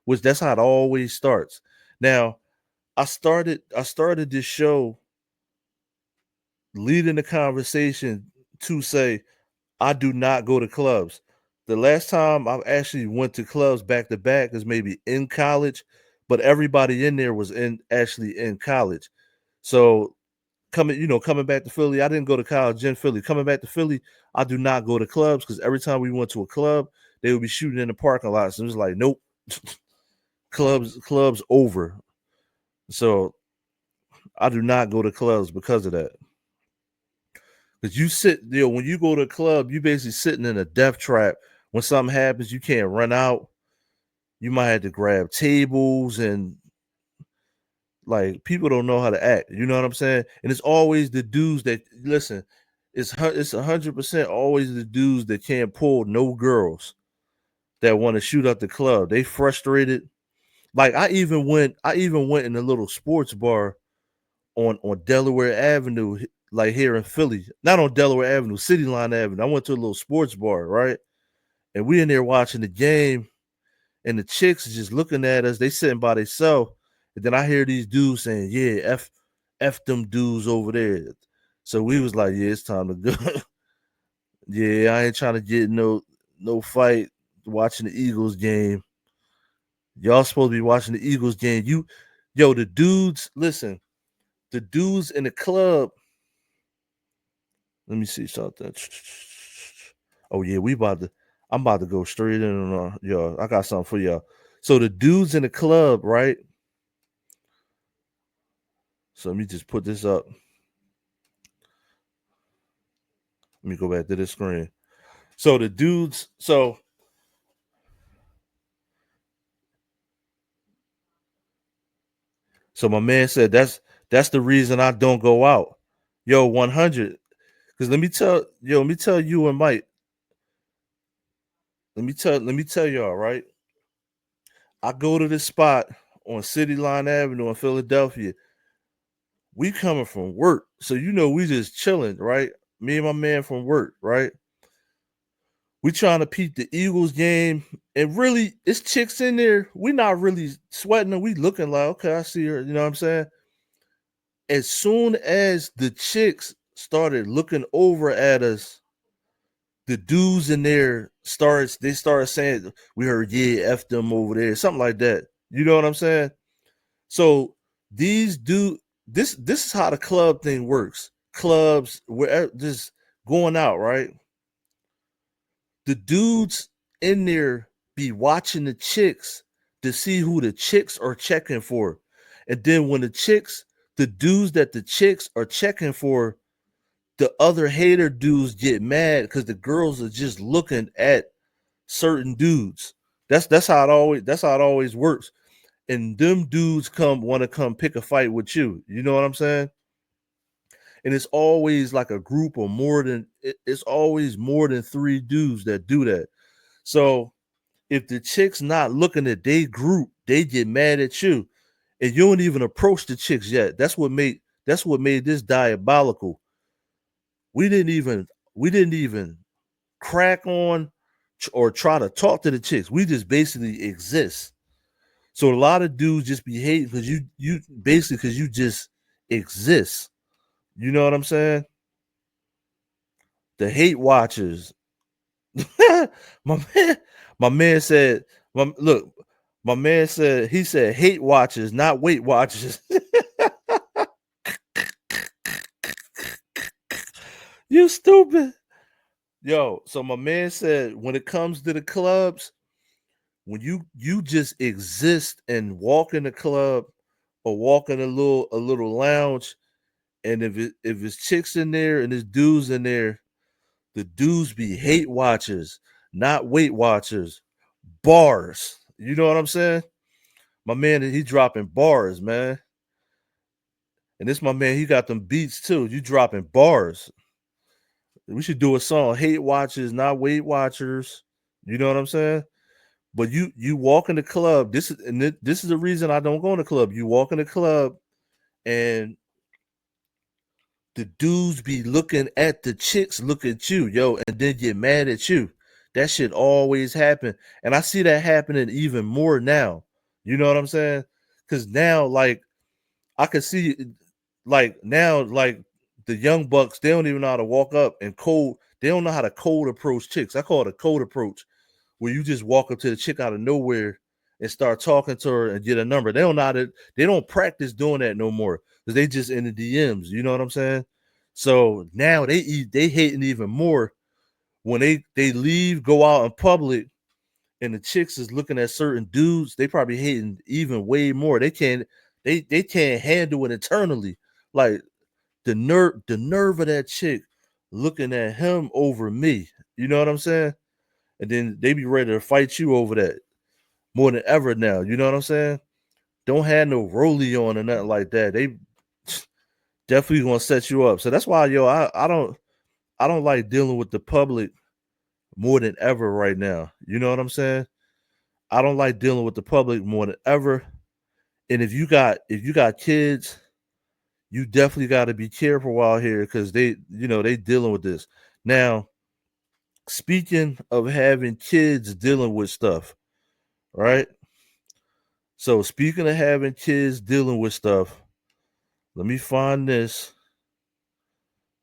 which that's how it always starts. Now, I started this show leading the conversation to say I do not go to clubs. The last time I actually went to clubs back to back is maybe in college, but everybody in there was actually in college. So coming back to Philly, I didn't go to college in Philly. Coming back to Philly, I do not go to clubs because every time we went to a club, they would be shooting in the parking lot. So it was like, nope, clubs over. So I do not go to clubs because of that. Because when you go to a club, you basically sitting in a death trap. When something happens, you can't run out. You might have to grab tables and like people don't know how to act. You know what I'm saying? And it's always the dudes that listen. It's 100% always the dudes that can't pull no girls that want to shoot up the club. They frustrated. Like I even went in a little sports bar on Delaware Avenue, like here in Philly. Not on Delaware Avenue, City Line Avenue. I went to a little sports bar, right? And we in there watching the game, and the chicks is just looking at us. They sitting by themselves, and then I hear these dudes saying, "Yeah, f them dudes over there." So we was like, "Yeah, it's time to go." Yeah, I ain't trying to get no fight watching the Eagles game. Y'all supposed to be watching the Eagles game. The dudes, listen, the dudes in the club. Let me see something. Oh yeah, I'm about to go straight in on y'all. I got something for y'all. So the dudes in the club, right? So let me just put this up. Let me go back to this screen. So the dudes, so my man said that's the reason I don't go out. Yo, 100. Because let me tell you and Mike. Let me tell y'all, right? I go to this spot on City Line Avenue in Philadelphia. We coming from work. So we just chilling, right? Me and my man from work, right? We trying to peep the Eagles game, and really, it's chicks in there. We not really sweating them. We looking like, okay, I see her. You know what I'm saying? As soon as the chicks started looking over at us, the dudes in there started saying, "We heard, yeah, f them over there," something like that. You know what I'm saying? So these do this is how the club thing works. Clubs, where just going out, right? The dudes in there be watching the chicks to see who the chicks are checking for. And then when the dudes that the chicks are checking for, the other hater dudes get mad because the girls are just looking at certain dudes. That's how it always works. And them dudes want to come pick a fight with you. You know what I'm saying? And it's always like a group of it's always more than three dudes that do that. So if the chick's not looking at their group, they get mad at you. And you don't even approach the chicks yet. That's what made this diabolical. We didn't even we didn't even crack on or try to talk to the chicks. We just basically exist. So a lot of dudes just be hating because you basically because you just exist. You know what I'm saying? The hate watchers. my man, my man said, look, my man said he said hate watchers, not weight watchers. You stupid. Yo, so my man said when it comes to the clubs, when you just exist and walk in the club or walk in a little lounge, and if it's chicks in there and there's dudes in there, the dudes be hate watchers, not weight watchers. Bars. You know what I'm saying? My man, he dropping bars, man. And this my man, he got them beats too. You dropping bars. We should do a song, hate watchers, not weight watchers. You know what I'm saying? But you walk in the club. This is the reason I don't go in the club. You walk in the club and the dudes be looking at the chicks, look at you, yo, and then get mad at you. That shit always happen. And I see that happening even more now. You know what I'm saying? Because now, like, I could see, like, now, like, the young bucks, they don't even know how to walk up and cold. They don't know how to cold approach chicks. I call it a cold approach, where you just walk up to the chick out of nowhere and start talking to her and get a number. They don't know how to, they don't practice doing that no more because they just in the DMs. You know what I'm saying? So now they hating even more when they leave, go out in public, and the chicks is looking at certain dudes. They probably hating even way more. They can't handle it internally. Like, the nerve of that chick looking at him over me. You know what I'm saying? And then they be ready to fight you over that more than ever now. You know what I'm saying? Don't have no rollie on or nothing like that. They definitely gonna set you up. So that's why, yo, I don't like dealing with the public more than ever right now. You know what I'm saying? I don't like dealing with the public more than ever. And if you got kids, you definitely got to be careful out here because they dealing with this. Now, speaking of having kids dealing with stuff, right? So speaking of having kids dealing with stuff, let me find this.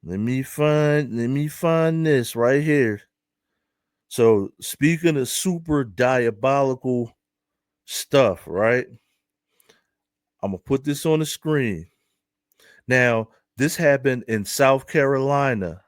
Let me find this right here. So speaking of super diabolical stuff, right? I'm gonna put this on the screen. Now, this happened in South Carolina.